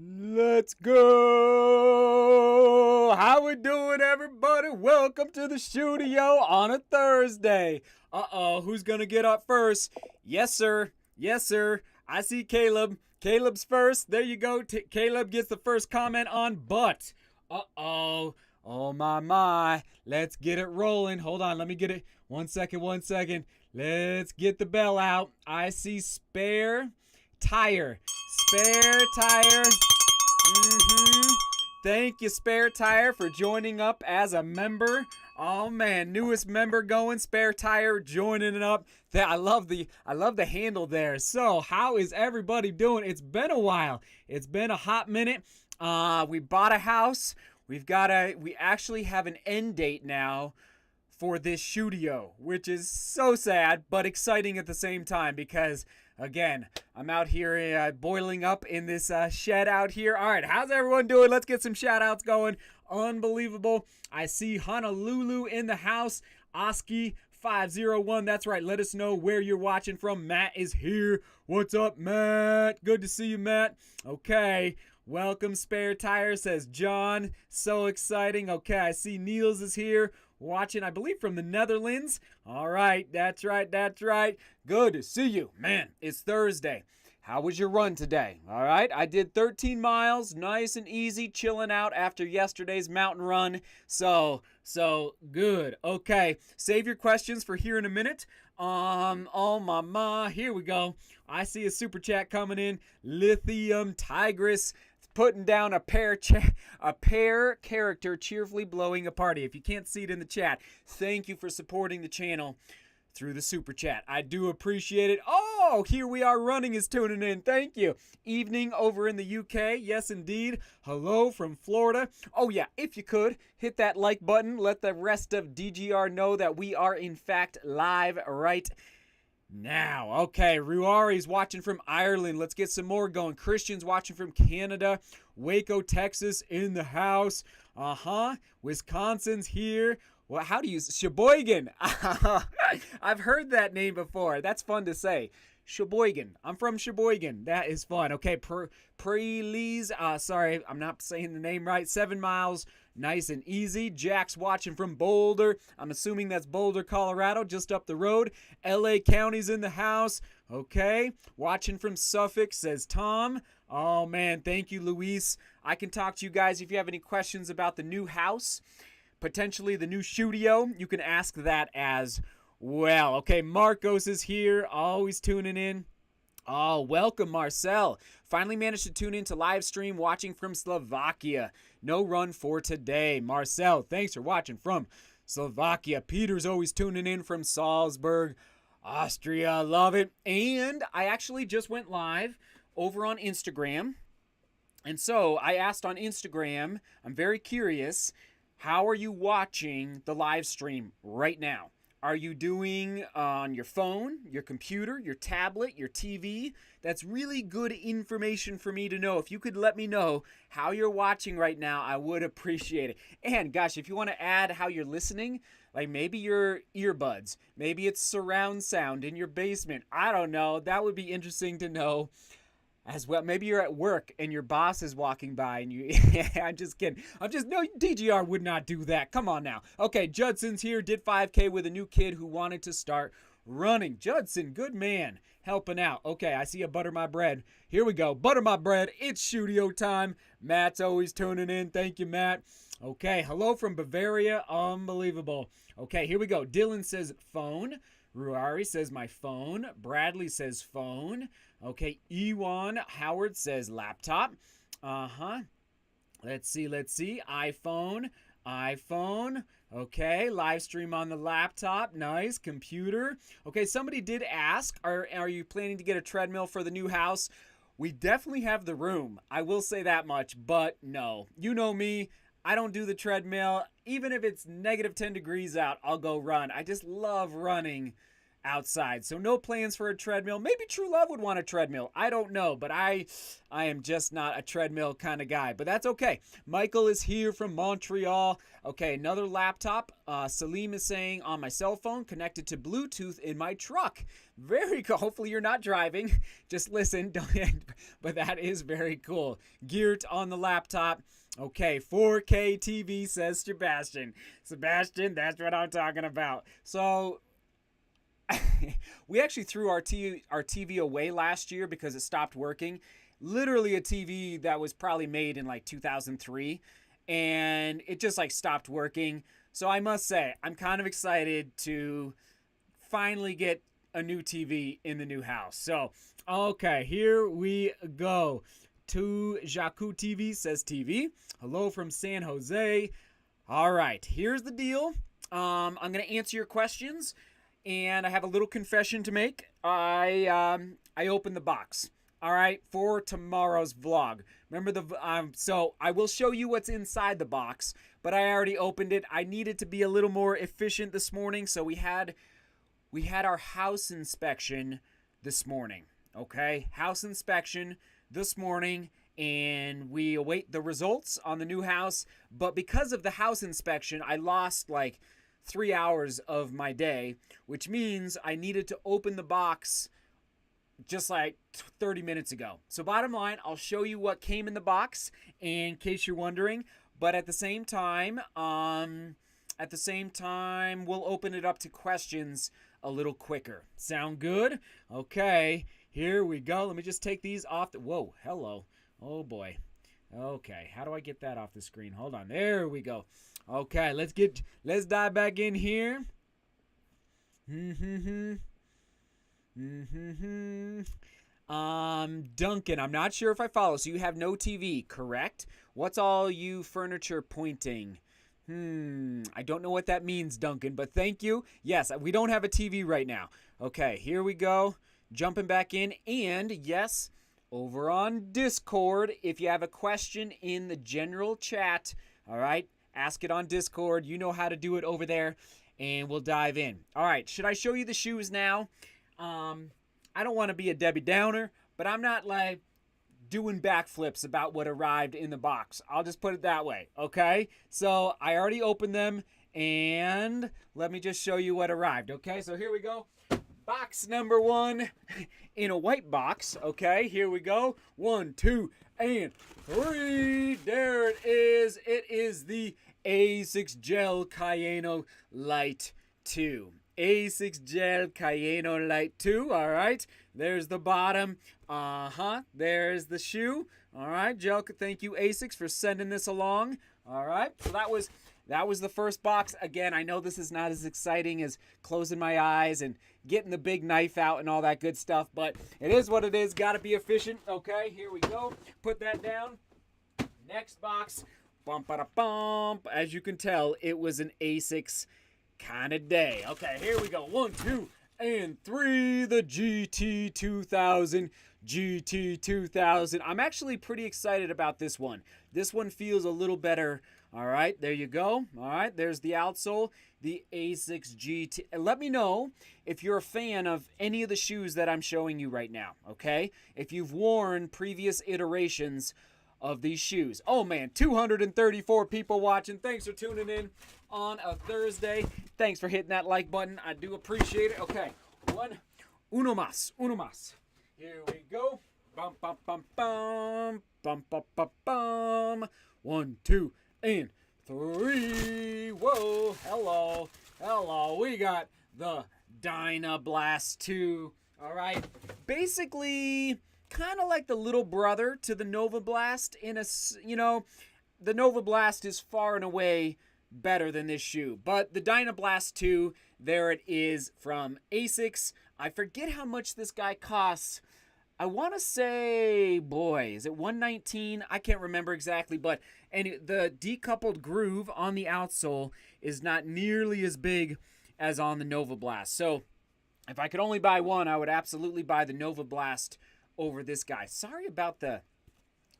Let's go! How we doing, everybody? Welcome to the studio on a Thursday. Uh-oh, who's gonna get up first? Yes, sir. Yes, sir. I see Caleb. Caleb's first. There you go. Caleb gets the first comment on but. Uh-oh. Oh, my. Let's get it rolling. Hold on, let me get it. One second. Let's get the bell out. I see spare tire. Spare tire. Thank you, Spare Tire, for joining up as a member. Oh man, newest member going, Spare Tire joining it up. I love the handle there. So, how is everybody doing? It's been a while. It's been a hot minute. We bought a house. We actually have an end date now for this studio, which is so sad but exciting at the same time because, again, I'm out here boiling up in this shed out here. All right, how's everyone doing? Let's get some shout-outs going. Unbelievable. I see Honolulu in the house. Oski 501, that's right. Let us know where you're watching from. Matt is here. What's up, Matt? Good to see you, Matt. Okay. Welcome, Spare Tire, says John. So exciting. Okay, I see Niels is here. Watching, I believe, from the Netherlands. All right, that's right. Good to see you. Man, it's Thursday. How was your run today? All right, I did 13 miles, nice and easy, chilling out after yesterday's mountain run. So good. Okay, save your questions for here in a minute. Oh my, here we go. I see a super chat coming in. Lithium Tigress putting down a pair character cheerfully blowing a party. If you can't see it in the chat, thank you for supporting the channel through the super chat. I do appreciate it. Oh, here we are. Running is tuning in. Thank you. Evening over in the UK. Yes, indeed. Hello from Florida. Oh, yeah. If you could, hit that like button. Let the rest of DGR know that we are, in fact, live right now. Okay, Ruari's watching from Ireland. Let's get some more going. Christian's watching from Canada. Waco, Texas in the house. Wisconsin's here. Well, how do you... Sheboygan. I've heard that name before. That's fun to say. Sheboygan. I'm from Sheboygan. That is fun. Okay, Prelees. Sorry, I'm not saying the name right. 7 miles. Nice and easy. Jack's watching from Boulder. I'm assuming that's Boulder, Colorado, just up the road. LA County's in the house. Okay. Watching from Suffolk, says Tom. Oh, man. Thank you, Luis. I can talk to you guys if you have any questions about the new house, potentially the new studio. You can ask that as well. Okay, Marcos is here. Always tuning in. Oh, welcome, Marcel. Finally managed to tune in to live stream watching from Slovakia. No run for today. Marcel, thanks for watching from Slovakia. Peter's always tuning in from Salzburg, Austria. Love it. And I actually just went live over on Instagram. And so I asked on Instagram, I'm very curious, how are you watching the live stream right now? Are you doing on your phone, your computer, your tablet, your TV? That's really good information for me to know. If you could let me know how you're watching right now, I would appreciate it. And gosh, if you want to add how you're listening, like maybe your earbuds, maybe it's surround sound in your basement. I don't know. That would be interesting to know as well. Maybe you're at work and your boss is walking by and you... I'm just kidding. No, DGR would not do that. Come on now. Okay, Judson's here. Did 5K with a new kid who wanted to start running. Judson, good man. Helping out. Okay, I see a Butter My Bread. Here we go. Butter My Bread. It's studio time. Matt's always tuning in. Thank you, Matt. Okay, hello from Bavaria. Unbelievable. Okay, here we go. Dylan says phone. Ruari says my phone. Bradley says phone. Okay, Ewan Howard says laptop. Let's see. iPhone. Okay, live stream on the laptop. Nice. Computer. Okay, somebody did ask, are you planning to get a treadmill for the new house? We definitely have the room. I will say that much, but no. You know me. I don't do the treadmill. Even if it's negative 10 degrees out, I'll go run. I just love running outside. So no plans for a treadmill. Maybe True Love would want a treadmill. I don't know, but I am just not a treadmill kind of guy. But that's okay. Michael is here from Montreal. Okay, another laptop. Salim is saying on my cell phone, connected to Bluetooth in my truck. Very cool. Hopefully you're not driving. Just listen. But that is very cool. Geert on the laptop. Okay, 4K TV, says Sebastian. Sebastian, that's what I'm talking about. So we actually threw our TV away last year because it stopped working. Literally a TV that was probably made in like 2003, and it just like stopped working. So I must say, I'm kind of excited to finally get a new TV in the new house. So, okay, here we go. To Jacu TV, says TV. Hello from San Jose. All right, here's the deal. I'm going to answer your questions, and I have a little confession to make. I opened the box, all right, for tomorrow's vlog. Remember so I will show you what's inside the box, but I already opened it. I needed to be a little more efficient this morning, so we had our house inspection this morning, okay? House inspection this morning, and we await the results on the new house. But because of the house inspection, I lost like 3 hours of my day, which means I needed to open the box just like 30 minutes ago. So bottom line, I'll show you what came in the box in case you're wondering. But at the same time, we'll open it up to questions a little quicker. Sound good? Okay. Here we go. Let me just take these off the... Whoa, hello. Oh, boy. Okay, how do I get that off the screen? Hold on. There we go. Okay, let's dive back in here. Duncan, I'm not sure if I follow. So you have no TV, correct? What's all you furniture pointing? I don't know what that means, Duncan, but thank you. Yes, we don't have a TV right now. Okay, here we go. Jumping back in, and yes, over on Discord, if you have a question in the general chat, all right, ask it on Discord. You know how to do it over there, and we'll dive in. All right, should I show you the shoes now? I don't want to be a Debbie Downer, but I'm not like doing backflips about what arrived in the box. I'll just put it that way, okay? So I already opened them, and let me just show you what arrived, okay? So here we go. Box number one in a white box. Okay, here we go. 1, 2, and 3. There it is. It is the A6 Gel Cayeno Light 2. A6 Gel Cayeno Light 2. All right. There's the bottom. There's the shoe. All right, Gel. Thank you, A6, for sending this along. All right. So that was the first box. Again, I know this is not as exciting as closing my eyes and getting the big knife out and all that good stuff, but it is what it is. Got to be efficient. Okay, here we go. Put that down. Next box. Bump, bada, bump. As you can tell, it was an A6 kind of day. Okay, here we go. 1, 2, and 3. The GT2000. GT2000. I'm actually pretty excited about this one. This one feels a little better. All right, there you go. All right, there's the outsole, the A6 GT. And let me know if you're a fan of any of the shoes that I'm showing you right now, okay? If you've worn previous iterations of these shoes. Oh, man, 234 people watching. Thanks for tuning in on a Thursday. Thanks for hitting that like button. I do appreciate it. Okay, uno más. Here we go. Bum, bum, bum, bum. Bum, bum, bum, bum. 1, 2, and 3. Whoa, hello. We got the Dynablast 2. All right. Basically, kind of like the little brother to the Nova Blast the Nova Blast is far and away better than this shoe. But the Dynablast 2, there it is from ASICS. I forget how much this guy costs. I want to say, boy, is it $119? I can't remember exactly, but the decoupled groove on the outsole is not nearly as big as on the Nova Blast. So if I could only buy one, I would absolutely buy the Nova Blast over this guy. Sorry about the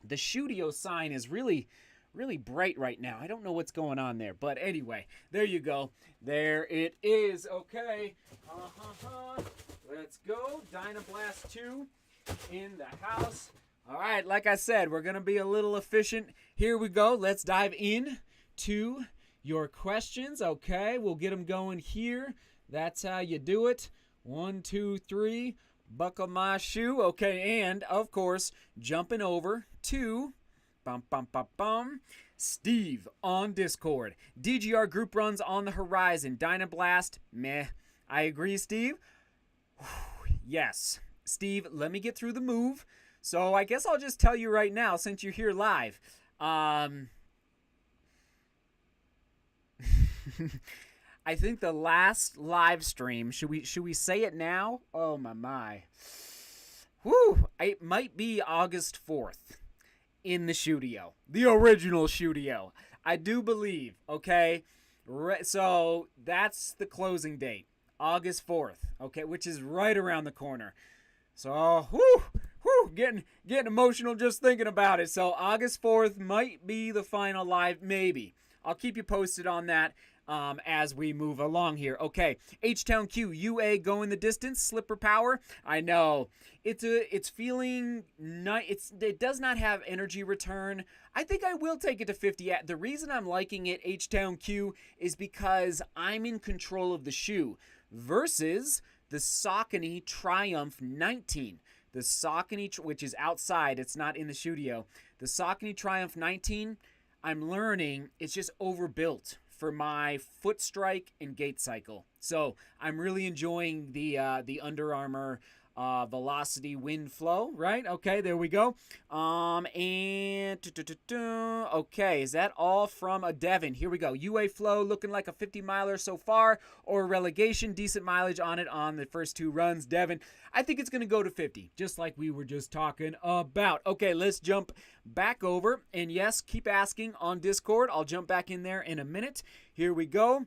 Shudio sign is really, really bright right now. I don't know what's going on there. But anyway, there you go. There it is. Okay. Let's go. Dynablast 2 in the house. All right, like I said, we're going to be a little efficient. Here we go. Let's dive in to your questions. Okay, we'll get them going here. That's how you do it. 1, 2, 3. Buckle my shoe. Okay, and of course, jumping over to Steve on Discord. DGR group runs on the horizon. Dynablast, meh. I agree, Steve. Yes. Steve, let me get through the move. So I guess I'll just tell you right now, since you're here live. I think the last live stream, should we say it now? Oh my. Whew. It might be August 4th in the studio. The original studio. I do believe, okay? So that's the closing date. August 4th, okay, which is right around the corner. So, getting emotional just thinking about it. So August 4th might be the final live, maybe. I'll keep you posted on that as we move along here. Okay, H-Town Q, UA going the distance, slipper power. I know it's feeling nice. It does not have energy return. I think I will take it to 50. The reason I'm liking it, H-Town Q, is because I'm in control of the shoe versus the Saucony Triumph 19. The Saucony, which is outside, it's not in the studio. The Saucony Triumph 19, I'm learning it's just overbuilt for my foot strike and gait cycle. So I'm really enjoying the Under Armour Velocity Wind Flow, right? Okay, there we go. Okay, is that all from a Devin? Here we go. UA Flow looking like a 50 miler so far, or relegation, decent mileage on it on the first 2 runs. Devin, I think it's going to go to 50, just like we were just talking about. Okay, let's jump back over. And yes, keep asking on Discord. I'll jump back in there in a minute. Here we go.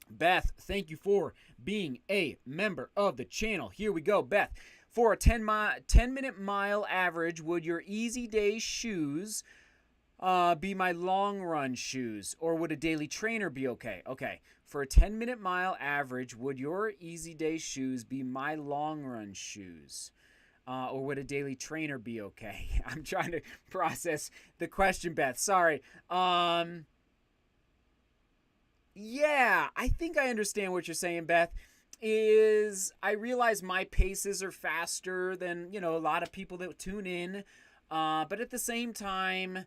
Beth, thank you for being a member of the channel. Here we go, Beth. For a 10-minute mile average, would your Easy Day shoes be my long run shoes, or would a daily trainer be okay? Okay, for a 10-minute mile average, would your Easy Day shoes be my long run shoes? Or would a daily trainer be okay? I'm trying to process the question, Beth. Sorry. Yeah, I think I understand what you're saying, Beth. I realize my paces are faster than, a lot of people that tune in. But at the same time,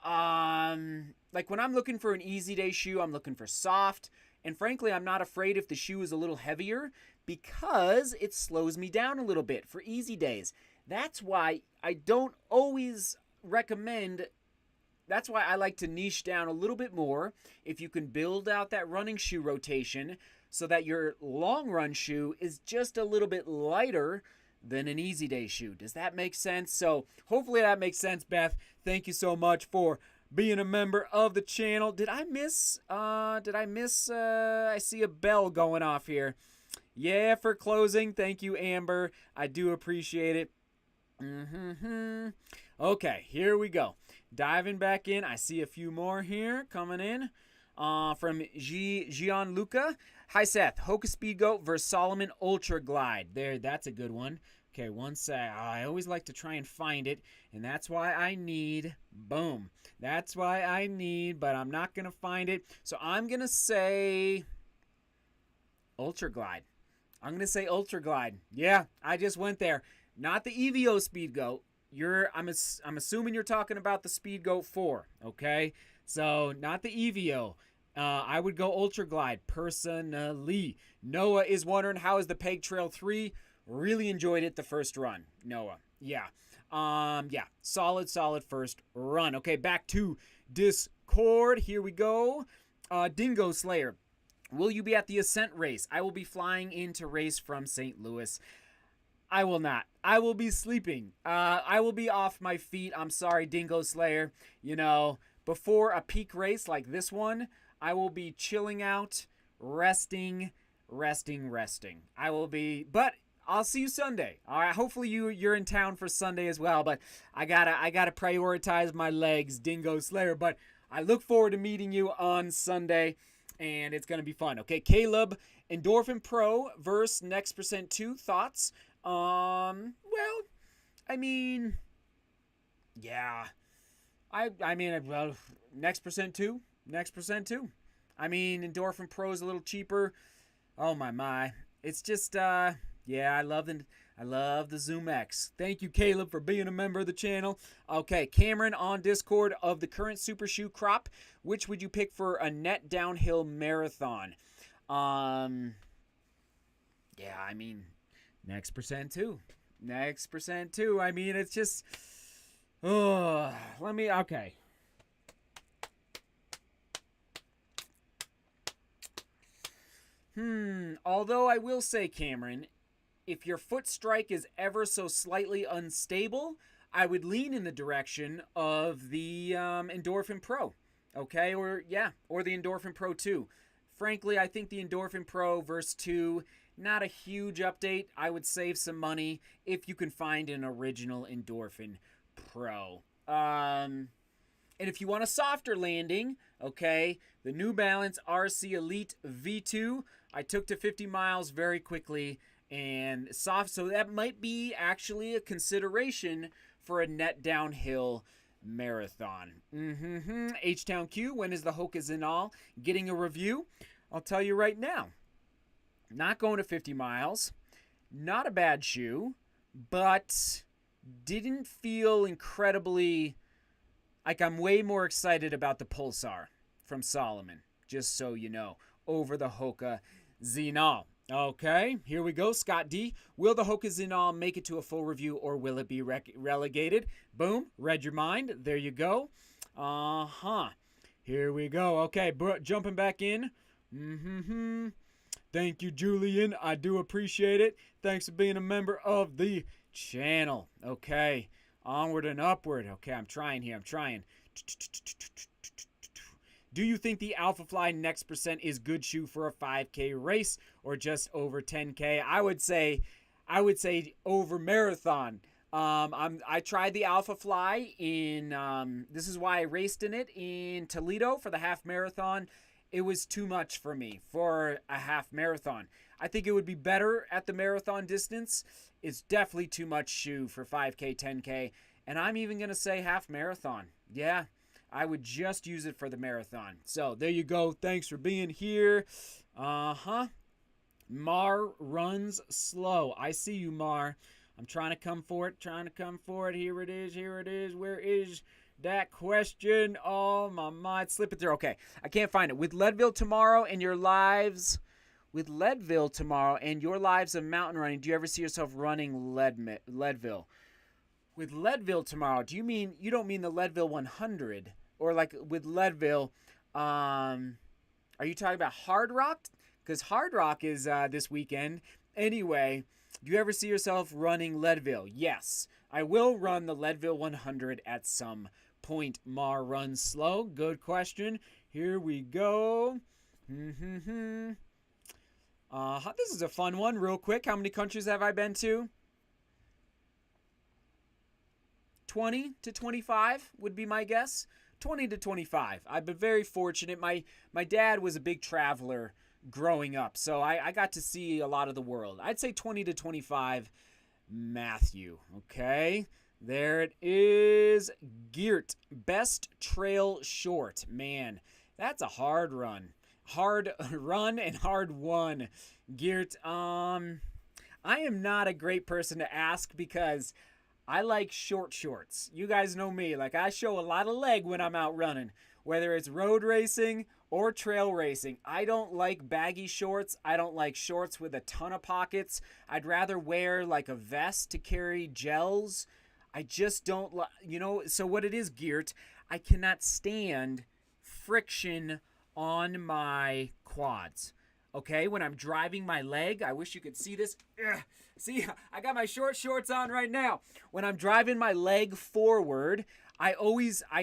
like when I'm looking for an Easy Day shoe, I'm looking for soft. And frankly, I'm not afraid if the shoe is a little heavier because it slows me down a little bit for Easy Days. That's why I don't always recommend. That's why I like to niche down a little bit more. If you can build out that running shoe rotation so that your long run shoe is just a little bit lighter than an Easy Day shoe. Does that make sense? So hopefully that makes sense, Beth. Thank you so much for being a member of the channel. I see a bell going off here. Yeah, for closing. Thank you, Amber. I do appreciate it. Okay, here we go. Diving back in. I see a few more here coming in. From Gianluca. Hi, Seth. Hoka Speed Goat versus Solomon Ultra Glide. There, that's a good one. Okay, one sec. I always like to try and find it, and that's why I need, boom. That's why I need, but I'm not going to find it. So I'm going to say Ultra Glide. I'm going to say Ultra Glide. Yeah, I just went there. Not the EVO Speed Goat. I'm assuming you're talking about the Speed Goat 4, okay? So, not the EVO. I would go Ultra Glide, personally. Noah is wondering, how is the Peg Trail 3? Really enjoyed it the first run, Noah. Yeah. Solid first run. Okay, back to Discord. Here we go. Dingo Slayer. Will you be at the Ascent race? I will be flying in to race from St. Louis. I will not. I will be sleeping. I will be off my feet. I'm sorry, Dingo Slayer. Before a peak race like this one, I will be chilling out, resting. I will be, but I'll see you Sunday. All right. Hopefully you're in town for Sunday as well. But I gotta prioritize my legs, Dingo Slayer. But I look forward to meeting you on Sunday, and it's gonna be fun. Okay, Caleb, Endorphin Pro versus Next Percent 2. Thoughts? Well, I mean, yeah. I mean, well, Next Percent 2. Next Percent 2. I mean, Endorphin Pro is a little cheaper. Oh my. It's just yeah, I love the Zoom X. Thank you, Caleb, for being a member of the channel. Okay, Cameron on Discord, of the current super shoe crop, which would you pick for a net downhill marathon? Yeah, I mean, Next Percent 2. Next Percent 2. I mean, it's just okay. Although I will say, Cameron, if your foot strike is ever so slightly unstable, I would lean in the direction of the Endorphin Pro. Okay? Or the Endorphin Pro 2. Frankly, I think the Endorphin Pro verse 2, not a huge update. I would save some money if you can find an original Endorphin Pro. And if you want a softer landing, okay, the New Balance RC Elite V2, I took to 50 miles very quickly and soft, so that might be actually a consideration for a net downhill marathon. H-Town Q, when is the Hoka Zinal getting a review? I'll tell you right now. Not going to 50 miles. Not a bad shoe, but didn't feel incredibly... Like, I'm way more excited about the Pulsar from Solomon, just so you know, over the Hoka Zinal. Okay, here we go. Scott D. Will the Hoka Zinal make it to a full review, or will it be relegated? Boom. Read your mind. There you go. Here we go. Okay, jumping back in. Thank you, Julian. I do appreciate it. Thanks for being a member of the channel. Okay. Onward and upward. Okay, I'm trying here. Do you think the Alphafly Next Percent is good shoe for a 5K race or just over 10K? I would say over marathon. I tried the Alphafly in this is why I raced in it in Toledo for the half marathon. It was too much for me for a half marathon. I think it would be better at the marathon distance. It's definitely too much shoe for 5K, 10K, and I'm even going to say half marathon. Yeah, I would just use it for the marathon. So there you go. Thanks for being here. Mar runs slow. I see you, Mar. I'm trying to come for it. Here it is. Where is that question? Oh, my mind. Slip it through. Okay, I can't find it. With Leadville tomorrow and your lives... With Leadville tomorrow and your lives of mountain running, do you ever see yourself running Leadville? With Leadville tomorrow, you don't mean the Leadville 100? Or like with Leadville, are you talking about Hard Rock? Because Hard Rock is this weekend. Anyway, do you ever see yourself running Leadville? Yes, I will run the Leadville 100 at some point. Mar runs slow. Good question. Here we go. This is a fun one, real quick. How many countries have I been to? 20 to 25 would be my guess. 20 to 25. I've been very fortunate. My dad was a big traveler growing up, so I got to see a lot of the world. I'd say 20 to 25, Matthew. Okay, there it is. Geert, best trail short. Man, that's a hard run. Hard run and hard won. Geert, I am not a great person to ask because I like short shorts. You guys know me. Like, I show a lot of leg when I'm out running, whether it's road racing or trail racing. I don't like baggy shorts. I don't like shorts with a ton of pockets. I'd rather wear like a vest to carry gels. I just don't like, so what it is, Geert, I cannot stand friction on my quads. Okay, when I'm driving my leg, I wish you could see this. Ugh. See, I got my short shorts on right now. When I'm driving my leg forward, I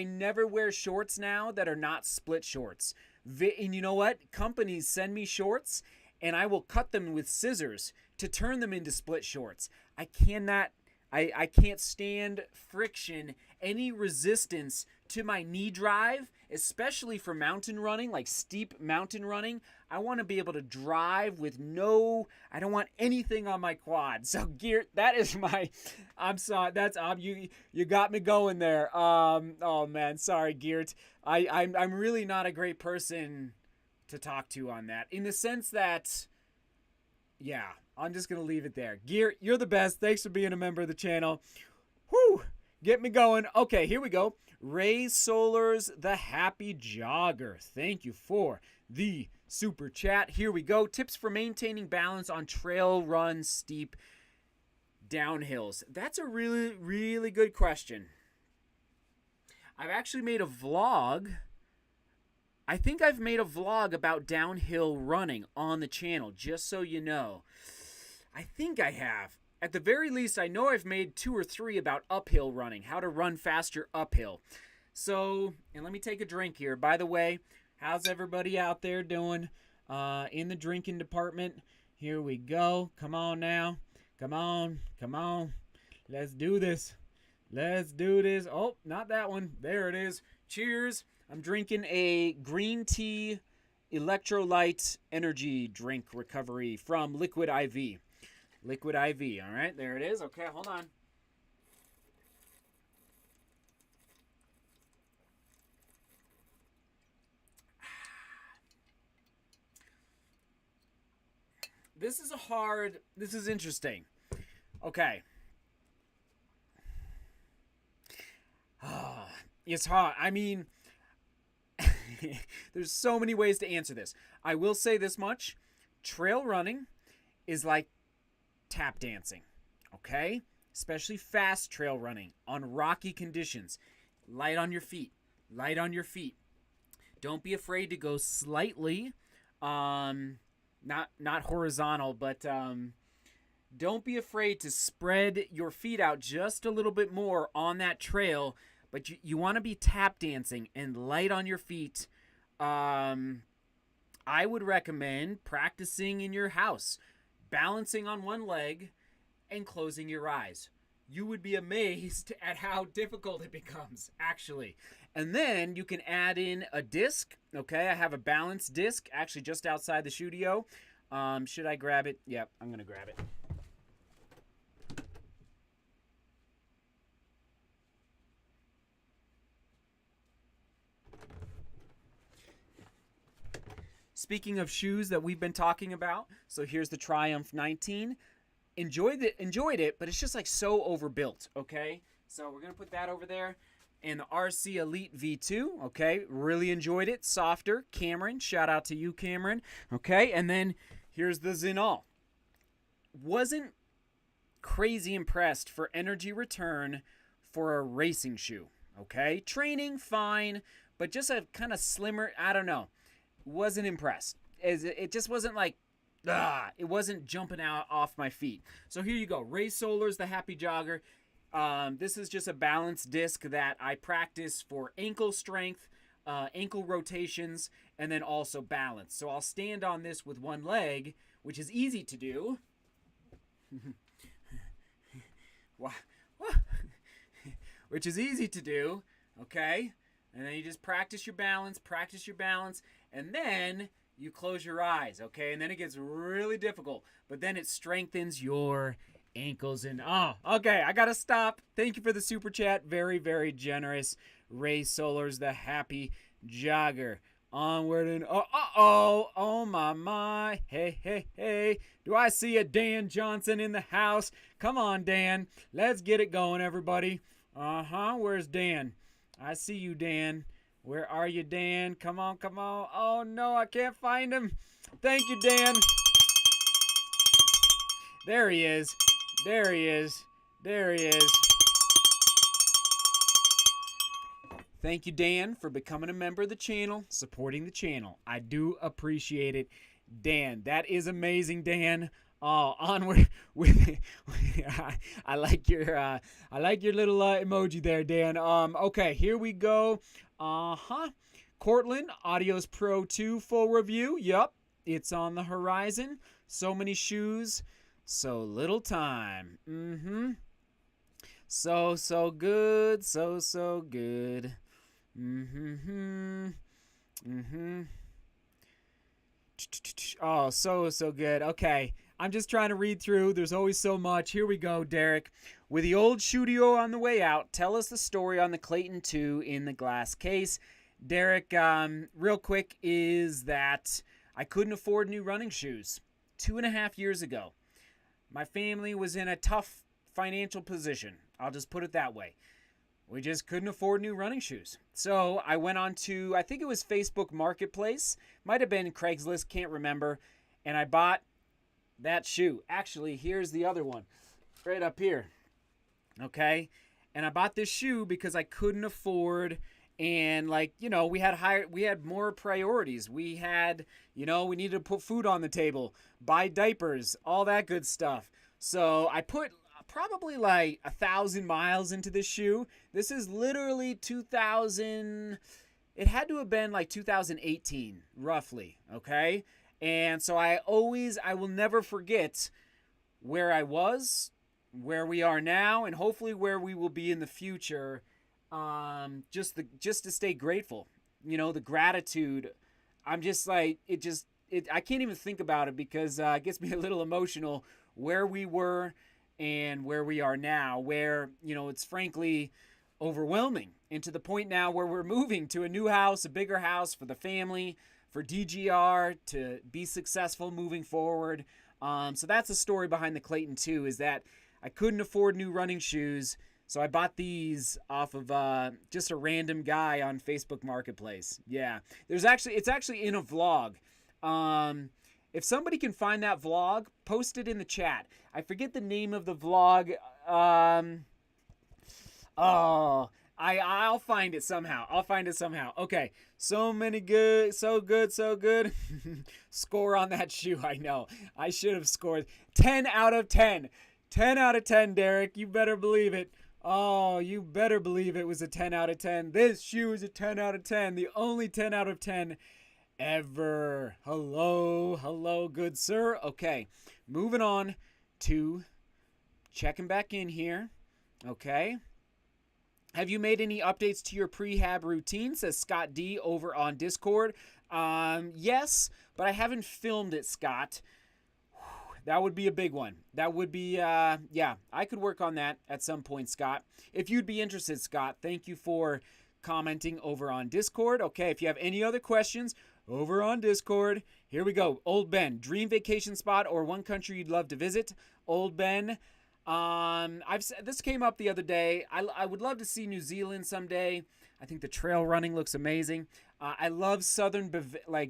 never wear shorts now that are not split shorts. And you know what? Companies send me shorts, and I will cut them with scissors to turn them into split shorts. I can't stand friction, any resistance to my knee drive, especially for mountain running, like steep mountain running. I want to be able to drive with I don't want anything on my quad. So gear, that is I'm sorry, that's, you got me going there. Oh man, sorry Geert. I'm really not a great person to talk to on that, in the sense that, yeah, I'm just going to leave it there. Geert, you're the best. Thanks for being a member of the channel. Whew, get me going. Okay, here we go. Ray Solars, the Happy Jogger. Thank you for the super chat. Here we go. Tips for maintaining balance on trail run steep downhills. That's a really, really good question. I've actually made a vlog. I think I've made a vlog about downhill running on the channel, just so you know. I think I have. At the very least, I know I've made 2 or 3 about uphill running, how to run faster uphill. So, and let me take a drink here. By the way, how's everybody out there doing in the drinking department? Here we go. Come on now. Come on. Come on. Let's do this. Let's do this. Oh, not that one. There it is. Cheers. I'm drinking a green tea electrolyte energy drink recovery from Liquid IV. Liquid IV. All right, there it is. Okay, hold on. This is interesting. Okay. It's hard. I mean, there's so many ways to answer this. I will say this much. Trail running is like tap dancing, okay? Especially fast trail running on rocky conditions. Light on your feet. Light on your feet. Don't be afraid to go slightly, not horizontal, but don't be afraid to spread your feet out just a little bit more on that trail. But you want to be tap dancing and light on your feet. I would recommend practicing in your house, balancing on one leg and closing your eyes. You would be amazed at how difficult it becomes, actually. And then you can add in a disc. Okay, I have a balance disc actually just outside the studio. Should I grab it? Yep, I'm going to grab it. Speaking of shoes that we've been talking about, so here's the Triumph 19. Enjoyed it, but it's just like so overbuilt, okay? So we're going to put that over there. And the RC Elite V2, okay? Really enjoyed it. Softer. Cameron, shout out to you, Cameron. Okay, and then here's the Zinal. Wasn't crazy impressed for energy return for a racing shoe, okay? Training, fine, but just a kind of slimmer, I don't know. Wasn't impressed. It just wasn't like, it wasn't jumping out off my feet. So here you go. Ray Solars, the Happy Jogger. This is just a balance disc that I practice for ankle strength, ankle rotations, and then also balance. So I'll stand on this with one leg, which is easy to do. Which is easy to do, okay? And then you just practice your balance, and then you close your eyes, okay? And then it gets really difficult, but then it strengthens your ankles. And okay, I gotta stop. Thank you for the super chat. Very, very generous. Ray Solars, the Happy Jogger. Onward and oh my. Hey. Do I see a Dan Johnson in the house? Come on, Dan. Let's get it going, everybody. Where's Dan? I see you, Dan. Where are you, Dan? Come on. Oh, no, I can't find him. Thank you, Dan. There he is. Thank you, Dan, for becoming a member of the channel, supporting the channel. I do appreciate it, Dan. That is amazing, Dan. Oh, onward with I like your little emoji there, Dan. Okay, here we go. Cortland, Audios Pro 2 full review. Yup, it's on the horizon. So many shoes, So little time. So good. So good. Oh, so good. Okay. I'm just trying to read through. There's always so much. Here we go, Derek. With the old studio on the way out, tell us the story on the Clayton 2 in the glass case. Derek, real quick, is that I couldn't afford new running shoes 2.5 years ago. My family was in a tough financial position. I'll just put it that way. We just couldn't afford new running shoes. So I went on to, I think it was Facebook Marketplace. Might have been Craigslist, can't remember. And I bought that shoe. Actually, here's the other one. Right up here. Okay? And I bought this shoe because I couldn't afford, and we had more priorities. We had, we needed to put food on the table, buy diapers, all that good stuff. So I put probably like 1,000 miles into this shoe. This is literally 2000. It had to have been like 2018, roughly. Okay. And so I will never forget where I was, where we are now, and hopefully where we will be in the future. Just to stay grateful, the gratitude. I'm just like, I can't even think about it because it gets me a little emotional where we were and where we are now, where, it's frankly overwhelming, and to the point now where we're moving to a new house, a bigger house for the family, for DGR to be successful moving forward. So that's the story behind the Clayton 2, is that I couldn't afford new running shoes. So I bought these off of just a random guy on Facebook Marketplace. Yeah, it's actually in a vlog. If somebody can find that vlog, post it in the chat. I forget the name of the vlog. I'll find it somehow. Okay, so good. Score on that shoe. I know. I should have scored 10 out of 10. 10 out of 10, Derek. You better believe it. Oh, you better believe it was a 10 out of 10. This shoe is a 10 out of 10. The only 10 out of 10 ever. Hello, good sir. Okay, moving on to checking back in here. Okay. Have you made any updates to your prehab routine? Says Scott D over on Discord. Yes, but I haven't filmed it, Scott. That would be a big one. That would be, yeah, I could work on that at some point, Scott. If you'd be interested, Scott, thank you for commenting over on Discord. Okay, if you have any other questions, over on Discord, here we go. Old Ben, dream vacation spot or one country you'd love to visit? Old Ben, this came up the other day. I would love to see New Zealand someday. I think the trail running looks amazing. I love southern,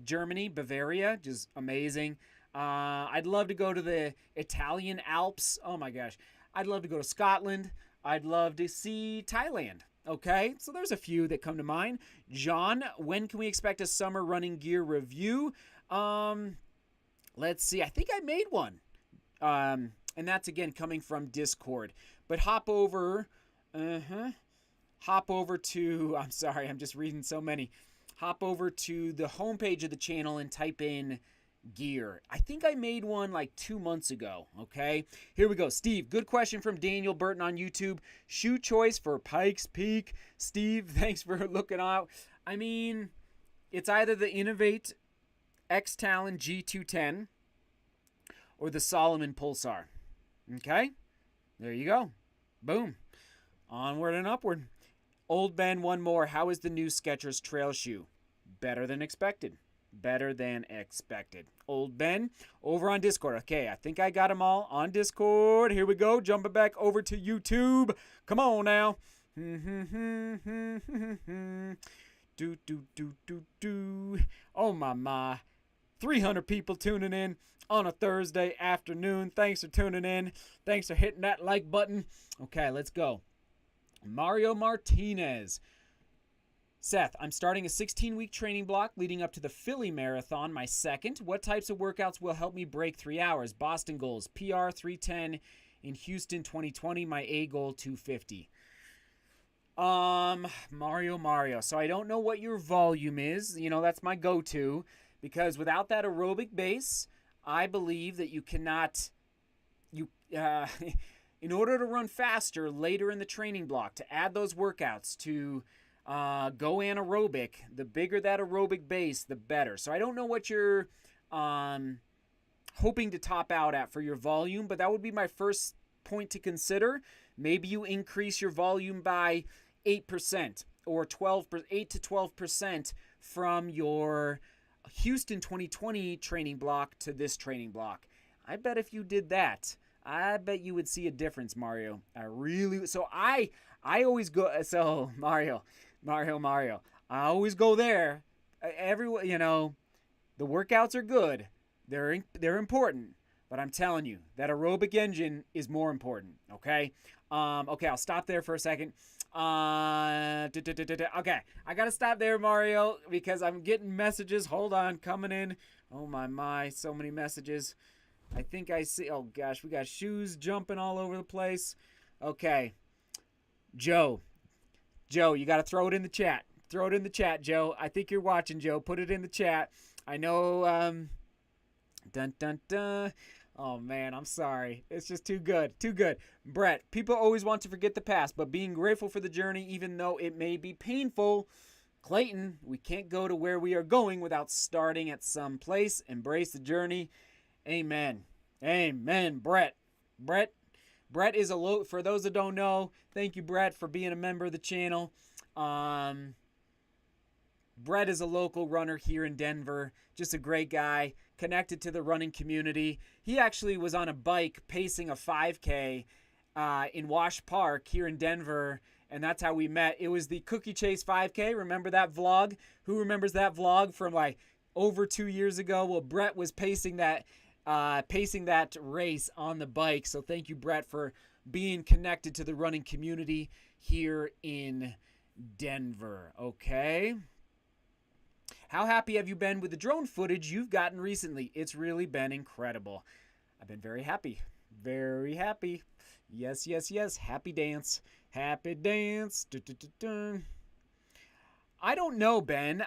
Germany, Bavaria, just amazing. I'd love to go to the Italian Alps. Oh my gosh. I'd love to go to Scotland. I'd love to see Thailand. Okay, so there's a few that come to mind. John, when can we expect a summer running gear review? Let's see. I think I made one. And that's again coming from Discord. But hop over to, I'm sorry, I'm just reading so many. Hop over to the homepage of the channel and type in gear. I think I made one like 2 months ago. Okay, here we go. Steve, good question from Daniel Burton on YouTube. Shoe choice for Pikes Peak. Steve, thanks for looking out. I mean, it's either the Innovate X Talon G210 or the Solomon Pulsar. Okay, there you go. Boom. Onward and upward. Old Ben, one more. How is the new Skechers trail shoe? Better than expected. Better than expected. Old Ben over on Discord. Okay, I think I got them all on Discord. Here we go. Jumping back over to YouTube. Come on now. Do. Oh my. 300 people tuning in on a Thursday afternoon. Thanks for tuning in. Thanks for hitting that like button. Okay, let's go. Mario Martinez. Seth, I'm starting a 16-week training block leading up to the Philly Marathon, my second. What types of workouts will help me break 3 hours? Boston goals, PR 310 in Houston 2020, my A goal 250. Mario. So I don't know what your volume is. That's my go-to, because without that aerobic base, I believe that you in order to run faster later in the training block, to add those workouts, to go anaerobic, the bigger that aerobic base, the better. So I don't know what you're hoping to top out at for your volume, but that would be my first point to consider. Maybe you increase your volume by 8% or 8 to 12% from your Houston 2020 training block to this training block. I bet if you did that, I bet you would see a difference, Mario. I always go, so Mario. I always go there. The workouts are good. They're important. But I'm telling you, that aerobic engine is more important, okay? Okay, I'll stop there for a second. Okay, I gotta stop there, Mario, because I'm getting messages. Hold on, coming in. Oh my, so many messages. I think I see, oh gosh, we got shoes jumping all over the place. Okay, Joe, you gotta throw it in the chat. Throw it in the chat, Joe. I think you're watching, Joe. Put it in the chat. I know, dun dun dun. Oh, man, I'm sorry. It's just too good. Too good. Brett, people always want to forget the past, but being grateful for the journey, even though it may be painful. Clayton, we can't go to where we are going without starting at some place. Embrace the journey. Amen. Amen, Brett. Brett is for those that don't know, thank you, Brett, for being a member of the channel. Brett is a local runner here in Denver. Just a great guy, connected to the running community. He actually was on a bike pacing a 5K in Wash Park here in Denver, and that's how we met. It was the Cookie Chase 5K. Remember that vlog? Who remembers that vlog from like over 2 years ago? Well, Brett was pacing that race on the bike. So thank you, Brett, for being connected to the running community here in Denver. Okay. How happy have you been with the drone footage you've gotten recently? It's really been incredible. I've been very happy. Very happy. Yes. Happy dance. Happy dance. I don't know, Ben.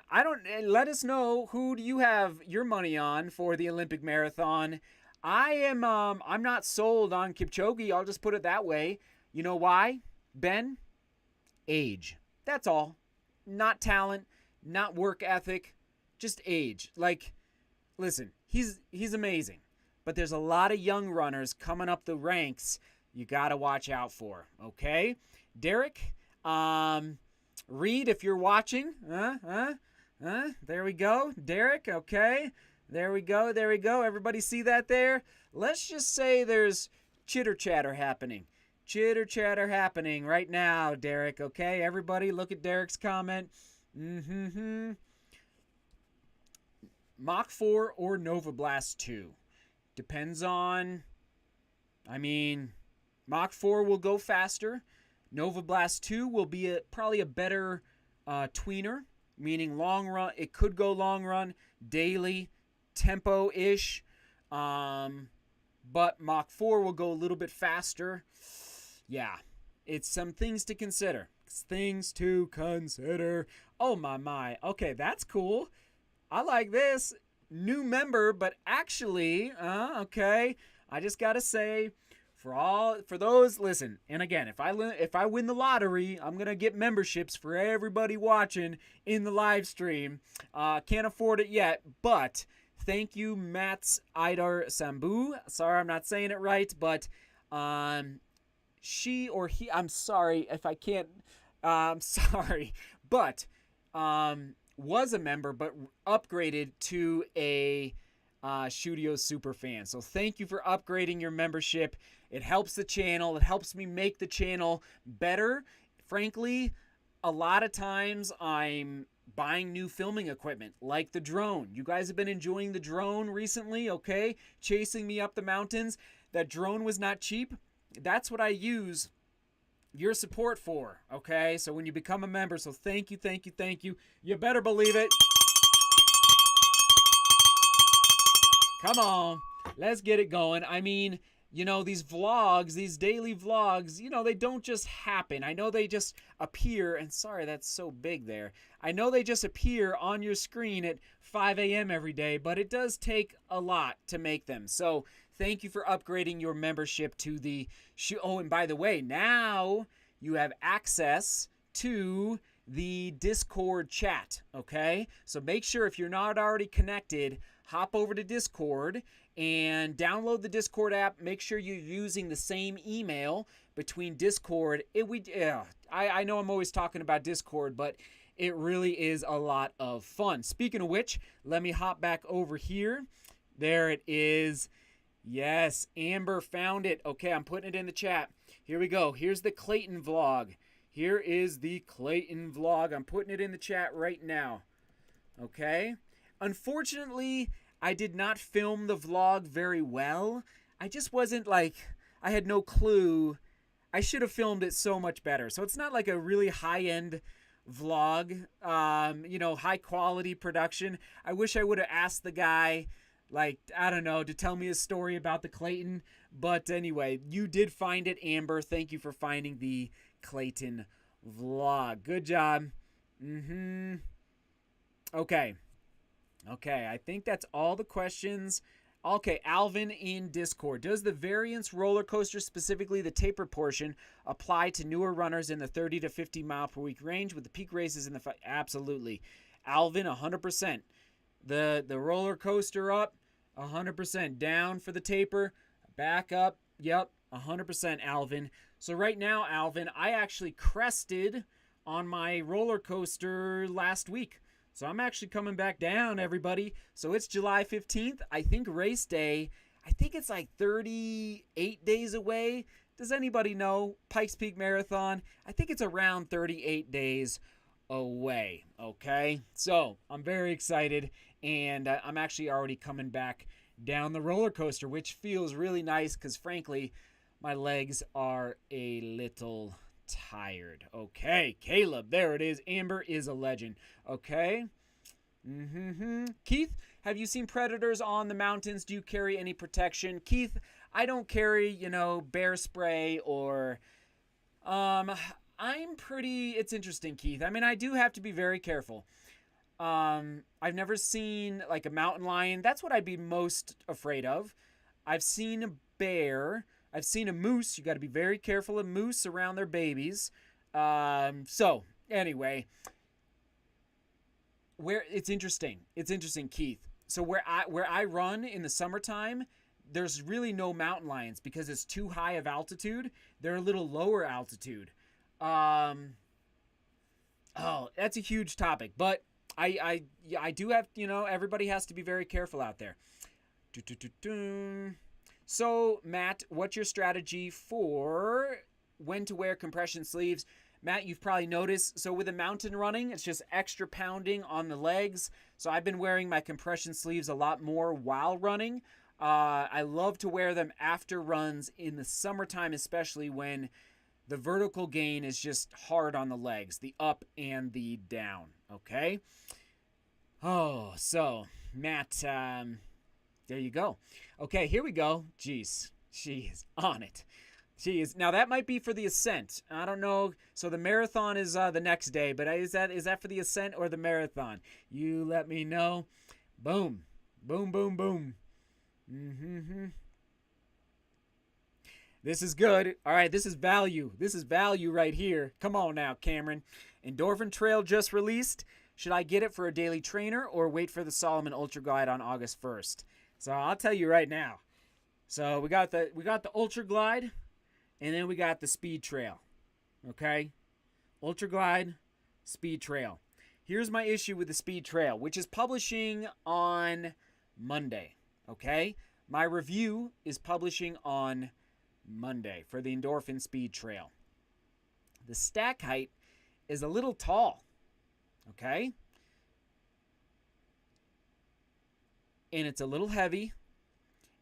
Let us know, who do you have your money on for the Olympic marathon? I'm not sold on Kipchoge. I'll just put it that way. You know why, Ben? Age. That's all. Not talent. Not work ethic, just age. Like, listen, he's amazing, but there's a lot of young runners coming up the ranks you got to watch out for, okay? Derek, Reed, if you're watching, there we go. Derek, okay. There we go. Everybody see that there? Let's just say there's chitter-chatter happening. Chitter-chatter happening right now, Derek, okay? Everybody look at Derek's comment. Mach 4 or Nova Blast 2. Depends on, Mach 4 will go faster. Nova Blast 2 will be probably a better tweener, meaning long run. It could go long run, daily, tempo-ish. But Mach 4 will go a little bit faster. Yeah, it's some things to consider. Oh my. Okay, that's cool. I like this. New member, but actually, okay. I just gotta say, for those, listen. And again, if I win the lottery, I'm gonna get memberships for everybody watching in the live stream. Can't afford it yet, but thank you, Mats Idar Sambu. Sorry, I'm not saying it right, but she or he. I'm sorry if I can't. I'm sorry, but was a member, but upgraded to a Studio Super fan. So thank you for upgrading your membership. It helps the channel. It helps me make the channel better. Frankly, a lot of times I'm buying new filming equipment, like the drone. You guys have been enjoying the drone recently, okay? Chasing me up the mountains. That drone was not cheap. That's what I use your support for, okay? So when you become a member, so thank you. You better believe it. Come on, let's get it going. these vlogs, these daily vlogs, they don't just happen. I know they just appear, and sorry, that's so big there. I know they just appear on your screen at 5 a.m. every day, but it does take a lot to make them. So thank you for upgrading your membership to the show. Oh, and by the way, now you have access to the Discord chat, okay? So make sure if you're not already connected, hop over to Discord and download the Discord app. Make sure you're using the same email between Discord. I know I'm always talking about Discord, but it really is a lot of fun. Speaking of which, let me hop back over here. There it is. Yes, Amber found it. Okay, I'm putting it in the chat. Here we go. Here's the Clayton vlog. Here is the Clayton vlog. I'm putting it in the chat right now. Okay. Unfortunately, I did not film the vlog very well. I just wasn't I had no clue. I should have filmed it so much better. So it's not like a really high-end vlog, high quality production. I wish I would have asked the guy, I don't know, to tell me a story about the Clayton. But anyway, you did find it, Amber. Thank you for finding the Clayton vlog. Good job. Okay, I think that's all the questions. Okay, Alvin in Discord. Does the variance roller coaster, specifically the taper portion, apply to newer runners in the 30 to 50 mile per week range with the peak races in the Absolutely. Alvin, 100%. The roller coaster up, 100%. Down for the taper, back up, yep, 100%, Alvin. So right now, Alvin, I actually crested on my roller coaster last week. So I'm actually coming back down, everybody. So it's July 15th. I think race day, I think it's 38 days away. Does anybody know? Pikes Peak Marathon. I think it's around 38 days away. Okay? So I'm very excited. And I'm actually already coming back down the roller coaster, which feels really nice because, frankly, my legs are a little tired. Okay, Caleb, there it is. Amber is a legend. Okay. Keith, have you seen predators on the mountains? Do you carry any protection? Keith, I don't carry, bear spray or it's interesting, Keith. I mean, I do have to be very careful. I've never seen a mountain lion. That's what I'd be most afraid of. I've seen a bear. I've seen a moose. You got to be very careful of moose around their babies. So anyway, it's interesting, Keith. So where I run in the summertime, there's really no mountain lions because it's too high of altitude. They're a little lower altitude. Oh, that's a huge topic, but I do have, everybody has to be very careful out there. So, Matt, what's your strategy for when to wear compression sleeves? Matt, you've probably noticed, so with the mountain running, it's just extra pounding on the legs. So I've been wearing my compression sleeves a lot more while running. I love to wear them after runs in the summertime, especially when the vertical gain is just hard on the legs, the up and the down, okay? Oh, so, Matt, there you go. Okay, here we go. Jeez, she is on it. She is. Now, that might be for the ascent. I don't know. So the marathon is the next day, but is that for the ascent or the marathon? You let me know. Boom. Boom, boom, boom. This is good. All right, this is value. This is value right here. Come on now, Cameron. Endorphin Trail just released. Should I get it for a daily trainer or wait for the Solomon Ultra Glide on August 1st? So I'll tell you right now. So we got the Ultra Glide, and then we got the Speed Trail. Okay? Ultra Glide, Speed Trail. Here's my issue with the Speed Trail, which is publishing on Monday. Okay? My review is publishing on Monday for the Endorphin Speed Trail. The stack height is a little tall. Okay? And it's a little heavy.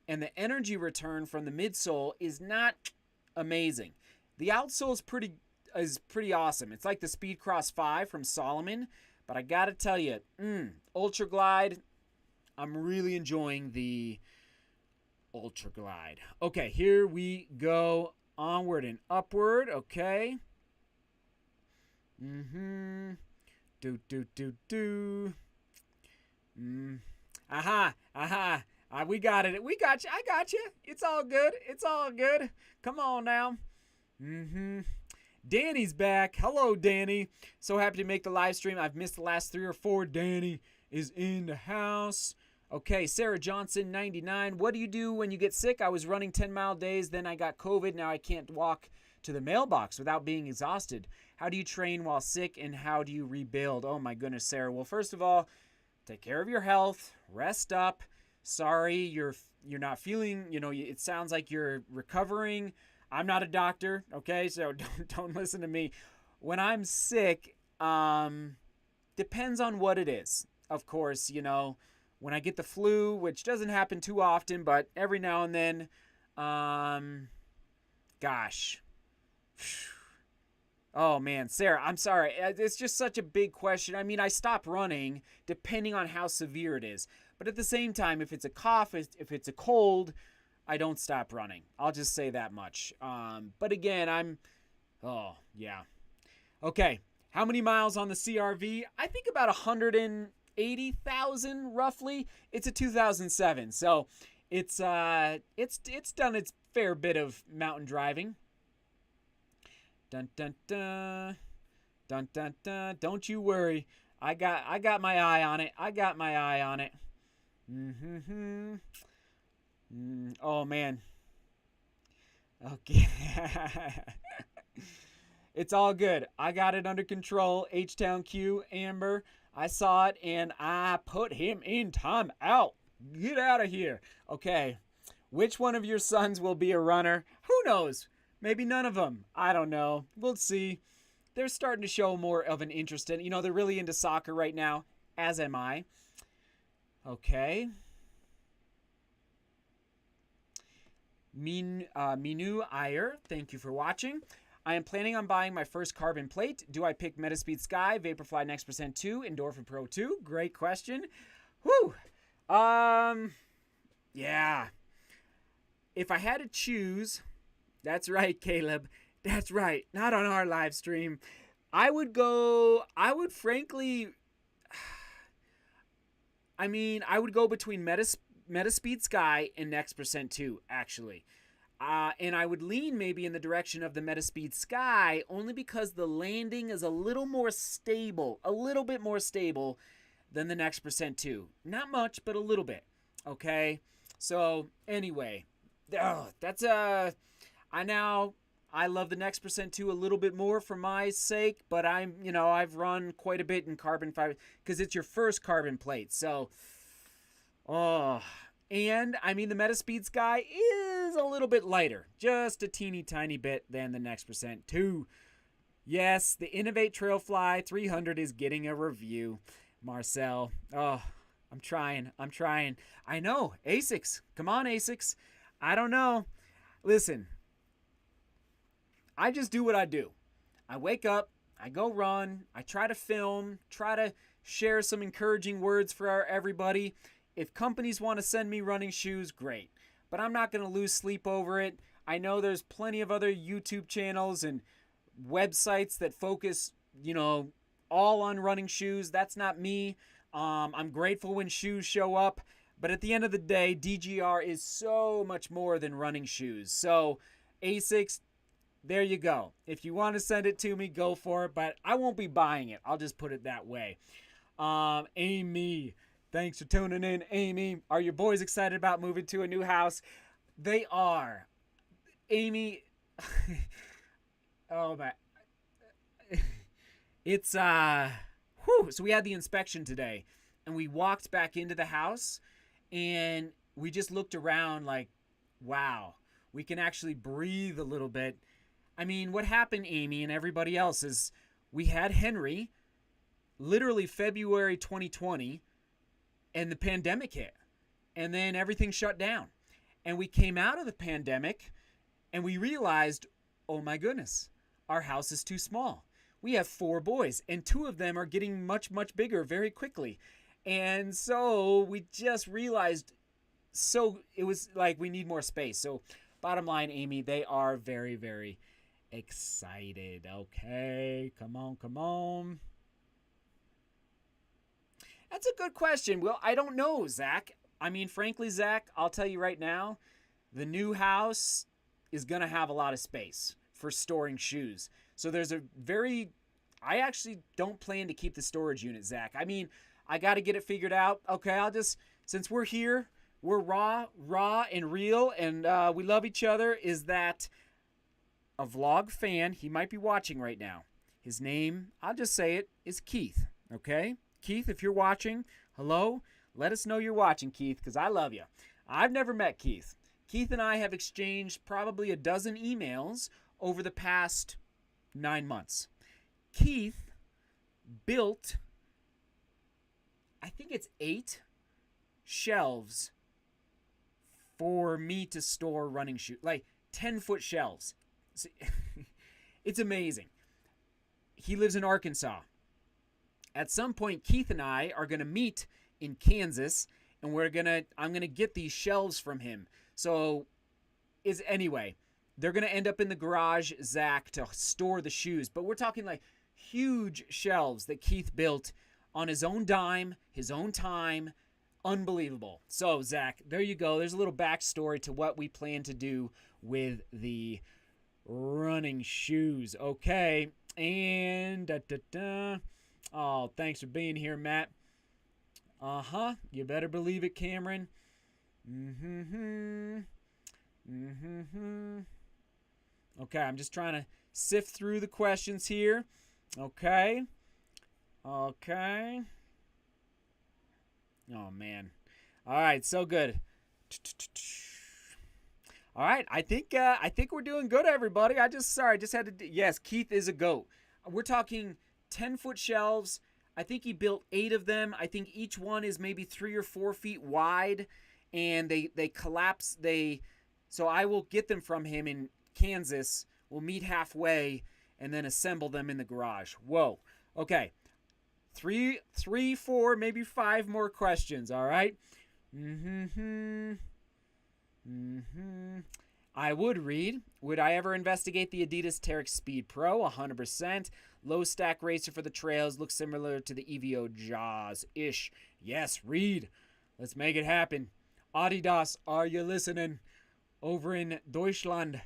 And the energy return from the midsole is not amazing. The outsole is pretty awesome. It's like the Speed Cross 5 from Solomon. But I gotta tell you, Ultra Glide, I'm really enjoying the Ultra Glide. Okay, here we go. Onward and upward. Okay. Do. Aha. We got it. We got you. I got you. It's all good. It's all good. Come on now. Danny's back. Hello, Danny. So happy to make the live stream. I've missed the last 3 or 4. Danny is in the house. Okay, Sarah Johnson, 99. What do you do when you get sick? I was running 10-mile days, then I got COVID. Now I can't walk to the mailbox without being exhausted. How do you train while sick, and how do you rebuild? Oh, my goodness, Sarah. Well, first of all, take care of your health. Rest up. Sorry, you're not feeling, it sounds like you're recovering. I'm not a doctor, okay? So don't listen to me. When I'm sick, depends on what it is. Of course, when I get the flu, which doesn't happen too often, but every now and then, gosh. Oh, man, Sarah, I'm sorry. It's just such a big question. I mean, I stop running depending on how severe it is. But at the same time, if it's a cough, if it's a cold, I don't stop running. I'll just say that much. But again, oh, yeah. Okay, how many miles on the CRV? I think about 180,000 roughly. It's a 2007, so it's done its fair bit of mountain driving. Dun dun dun, dun dun dun. Don't you worry, I got my eye on it. Oh man. Okay. It's all good. I got it under control. H-Town Q, Amber. I saw it and I put him in timeout. Get out of here. Okay. Which one of your sons will be a runner? Who knows? Maybe none of them. I don't know. We'll see. They're starting to show more of an interest in, they're really into soccer right now, as am I. Okay. Minu Iyer, thank you for watching. I am planning on buying my first carbon plate. Do I pick Metaspeed Sky, Vaporfly Next Percent 2, Endorphin Pro 2? Great question. Whew. Yeah. If I had to choose, that's right, Caleb. That's right. Not on our live stream. I would frankly, I would go between Metaspeed Sky and Next Percent 2, actually. And I would lean maybe in the direction of the Metaspeed Sky only because the landing is a little more stable, a little bit more stable than the Next Percent 2. Not much, but a little bit. Okay? So, anyway, I love the Next Percent 2 a little bit more for my sake, but I've run quite a bit in carbon fiber because it's your first carbon plate. So, and the Metaspeed Sky is a little bit lighter, just a teeny tiny bit than the Next Percent 2. Yes, the Innovate Trailfly 300 is getting a review. Marcel, I'm trying. I know, ASICs. Come on, ASICs. I don't know. Listen, I just do what I do. I wake up, I go run, I try to film, try to share some encouraging words for everybody. If companies want to send me running shoes, great. But I'm not going to lose sleep over it. I know there's plenty of other YouTube channels and websites that focus, all on running shoes. That's not me. I'm grateful when shoes show up. But at the end of the day, DGR is so much more than running shoes. So, ASICs, there you go. If you want to send it to me, go for it. But I won't be buying it. I'll just put it that way. Amy, thanks for tuning in. Amy, are your boys excited about moving to a new house? They are. Amy, oh my. It's, so we had the inspection today. And we walked back into the house. And we just looked around like, wow, we can actually breathe a little bit. What happened, Amy, and everybody else is we had Henry literally February 2020 and the pandemic hit. And then everything shut down. And we came out of the pandemic and we realized, oh my goodness, our house is too small. We have 4 boys and 2 of them are getting much, much bigger very quickly. And so we just realized it was like we need more space. So bottom line, Amy, they are very, very excited. Okay, come on. That's a good question. Well, I don't know, Zach. I mean, frankly, Zach, I'll tell you right now, the new house is going to have a lot of space for storing shoes. So I actually don't plan to keep the storage unit, Zach. I mean, I got to get it figured out. Okay, since we're here, we're raw and real, and we love each other, is that a vlog fan, he might be watching right now. His name, I'll just say it, is Keith, okay? Keith, if you're watching, hello, let us know you're watching, Keith, because I love you. I've never met Keith. Keith and I have exchanged probably a dozen emails over the past 9 months. Keith built, I think it's 8 shelves for me to store running shoes, like 10-foot shelves. It's amazing. He lives in Arkansas. At some point, Keith and I are going to meet in Kansas, and I'm going to get these shelves from him. So, anyway, they're going to end up in the garage, Zach, to store the shoes. But we're talking like huge shelves that Keith built on his own dime, his own time. Unbelievable. So, Zach, there you go. There's a little backstory to what we plan to do with the running shoes. Okay, and oh, thanks for being here, Matt. You better believe it, Cameron. Okay, I'm just trying to sift through the questions here. Okay. Oh, man. All right, so good. All right, I think we're doing good, everybody. I just had to. Yes, Keith is a goat. We're talking 10-foot shelves. I think he built 8 of them. I think each one is maybe 3 or 4 feet wide, and they collapse. So I will get them from him in Kansas. We'll meet halfway and then assemble them in the garage. Whoa. Okay. 3, 4, maybe 5 more questions. All right. I would read, would I ever investigate the Adidas Terex Speed Pro? 100%. Low stack racer for the trails. Looks similar to the EVO Jaws-ish. Yes, read. Let's make it happen. Adidas, are you listening? Over in Deutschland.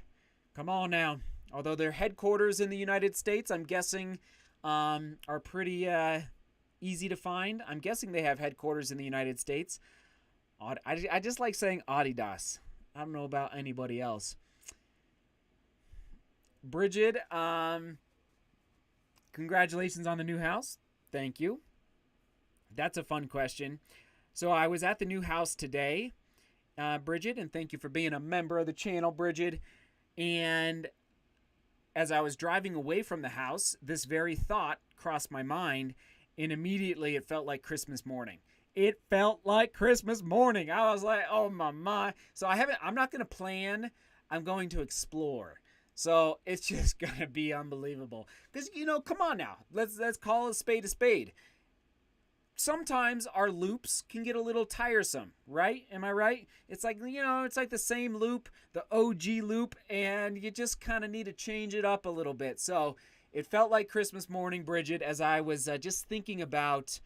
Come on now. Although their headquarters in the United States, I'm guessing, are pretty easy to find. I'm guessing they have headquarters in the United States. I just like saying Adidas. I don't know about anybody else. Bridget, congratulations on the new house. Thank you. That's a fun question. So I was at the new house today, Bridget, and thank you for being a member of the channel, Bridget. And as I was driving away from the house, this very thought crossed my mind, and immediately it felt like Christmas morning. It felt like Christmas morning. I was like, oh my. So I'm not going to plan. I'm going to explore. So it's just going to be unbelievable. Because, come on now. Let's call a spade. Sometimes our loops can get a little tiresome, right? Am I right? It's like, it's like the same loop, the OG loop, and you just kind of need to change it up a little bit. So it felt like Christmas morning, Bridget, as I was just thinking about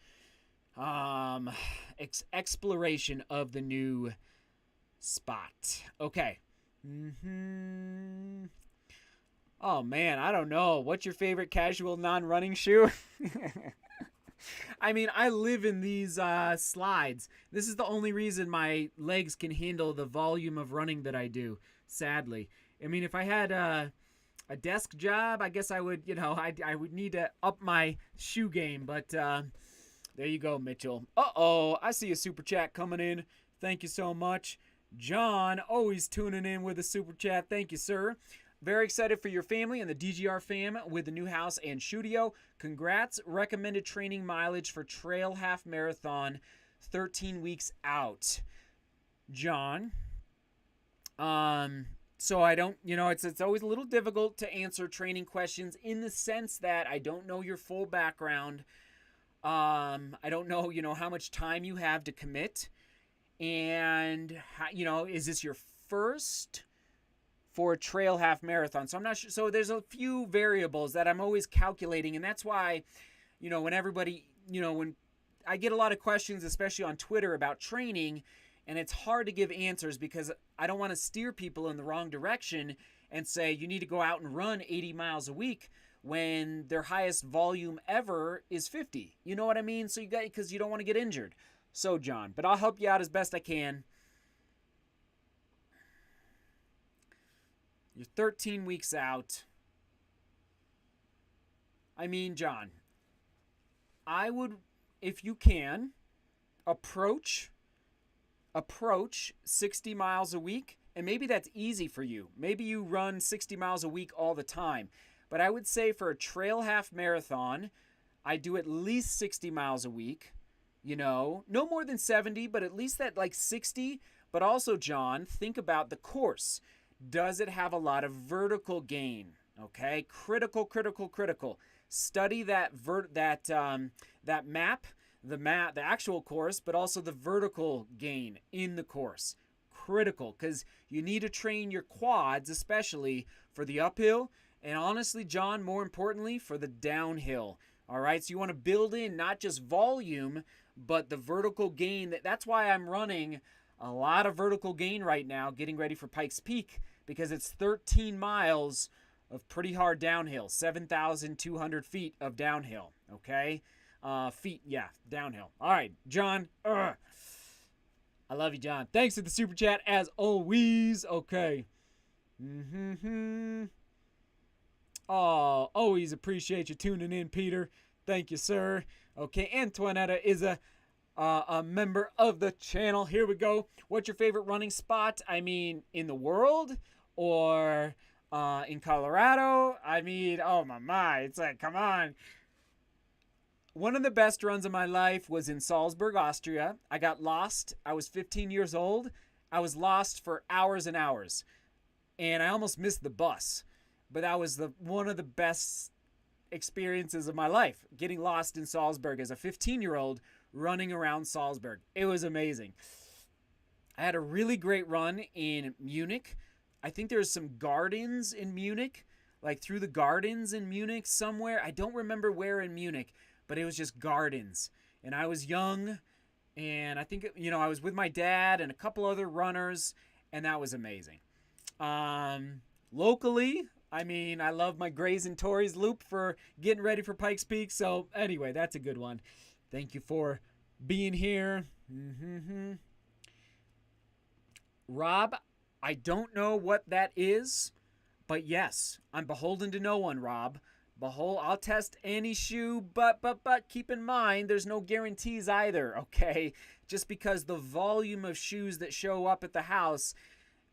exploration of the new spot. Okay. Oh man, I don't know. What's your favorite casual non-running shoe? I mean, I live in these slides. This is the only reason my legs can handle the volume of running that I do, sadly. I mean, if I had a desk job, I guess I would, I would need to up my shoe game, but there you go, Mitchell. Uh-oh, I see a super chat coming in. Thank you so much. John, always tuning in with a super chat. Thank you, sir. Very excited for your family and the DGR fam with the new house and studio. Congrats. Recommended training mileage for trail half marathon 13 weeks out. John. So I don't, it's always a little difficult to answer training questions in the sense that I don't know your full background. I don't know, how much time you have to commit. And, is this your first for a trail half marathon? So I'm not sure. So there's a few variables that I'm always calculating. And that's why, when everybody, when I get a lot of questions, especially on Twitter, about training, and it's hard to give answers because I don't want to steer people in the wrong direction and say you need to go out and run 80 miles a week when their highest volume ever is 50. You know what I mean? So because you don't want to get injured. So, John, but I'll help you out as best I can. You're 13 weeks out. I mean, John, I would, if you can, approach 60 miles a week. And maybe that's easy for you. Maybe you run 60 miles a week all the time. But I would say for a trail half marathon, I do at least 60 miles a week. No more than 70, but at least that like 60. But also, John, think about the course. Does it have a lot of vertical gain? Okay, critical. Study that map, the actual course, but also the vertical gain in the course. Critical, because you need to train your quads, especially for the uphill, and honestly, John, more importantly, for the downhill. All right, so you want to build in not just volume, but the vertical gain. That's why I'm running a lot of vertical gain right now, getting ready for Pikes Peak, because it's 13 miles of pretty hard downhill, 7,200 feet of downhill, okay? Downhill. All right, John. I love you, John. Thanks for the super chat, as always. Okay. Oh, always appreciate you tuning in, Peter. Thank you, sir. Okay, Antoinetta is a member of the channel. Here we go. What's your favorite running spot? I mean, in the world or in Colorado? I mean, oh my. It's like, come on. One of the best runs of my life was in Salzburg, Austria. I got lost. I was 15 years old. I was lost for hours and hours. And I almost missed the bus. But that was one of the best experiences of my life, getting lost in Salzburg as a 15-year-old running around Salzburg. It was amazing. I had a really great run in Munich. I think there's some gardens in Munich, like through the gardens in Munich somewhere. I don't remember where in Munich, but it was just gardens. And I was young, and I think, I was with my dad and a couple other runners, and that was amazing. Locally, I mean, I love my Grays and Tories loop for getting ready for Pikes Peak. So anyway, that's a good one. Thank you for being here. Rob, I don't know what that is, but yes, I'm beholden to no one, Rob. I'll test any shoe, but keep in mind, there's no guarantees either, okay? Just because the volume of shoes that show up at the house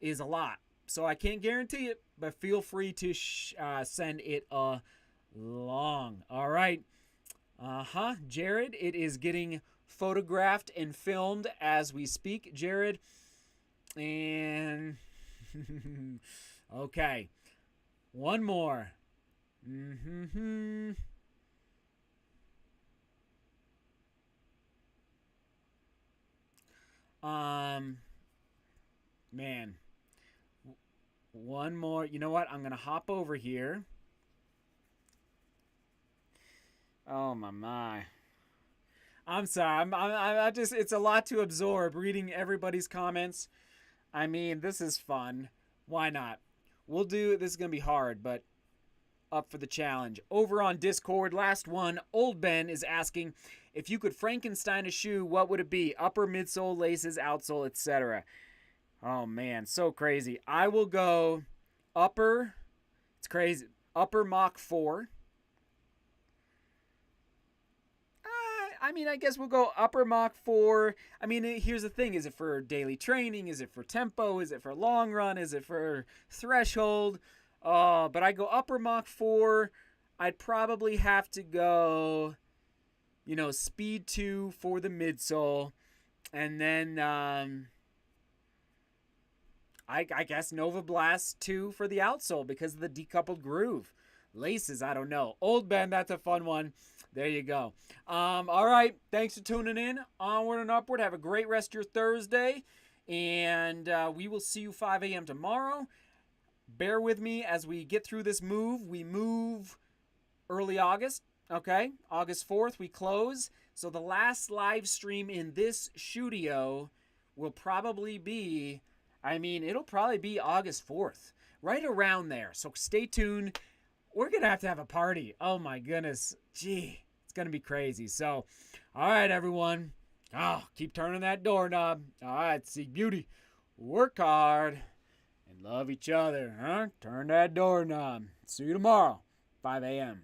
is a lot. So I can't guarantee it, but feel free to send it along. All right. Jared, it is getting photographed and filmed as we speak, Jared. And okay. One more. Man. One more. You know what? I'm going to hop over here. Oh, my. I'm sorry. I just, it's a lot to absorb reading everybody's comments. I mean, this is fun. Why not? We'll do it. This is going to be hard, but up for the challenge. Over on Discord, last one, Old Ben is asking, if you could Frankenstein a shoe, what would it be? Upper, midsole, laces, outsole, etc. Oh, man, so crazy. I will go upper. It's crazy. Upper Mach 4. I mean, I guess we'll go upper Mach 4. I mean, here's the thing. Is it for daily training? Is it for tempo? Is it for long run? Is it for threshold? But I go upper Mach 4. I'd probably have to go, speed 2 for the midsole. And then I guess Nova Blast 2 for the outsole because of the decoupled groove. Laces, I don't know. Old Ben, that's a fun one. There you go. All right. Thanks for tuning in. Onward and upward. Have a great rest of your Thursday. And we will see you 5 a.m. tomorrow. Bear with me as we get through this move. We move early August. Okay. August 4th, we close. So the last live stream in this studio will probably be, it'll probably be August 4th. Right around there. So stay tuned. We're going to have a party. Oh, my goodness. Gee, it's going to be crazy. So, all right, everyone. Keep turning that doorknob. All right, seek beauty. Work hard. And love each other. Huh? Turn that doorknob. See you tomorrow, 5 a.m.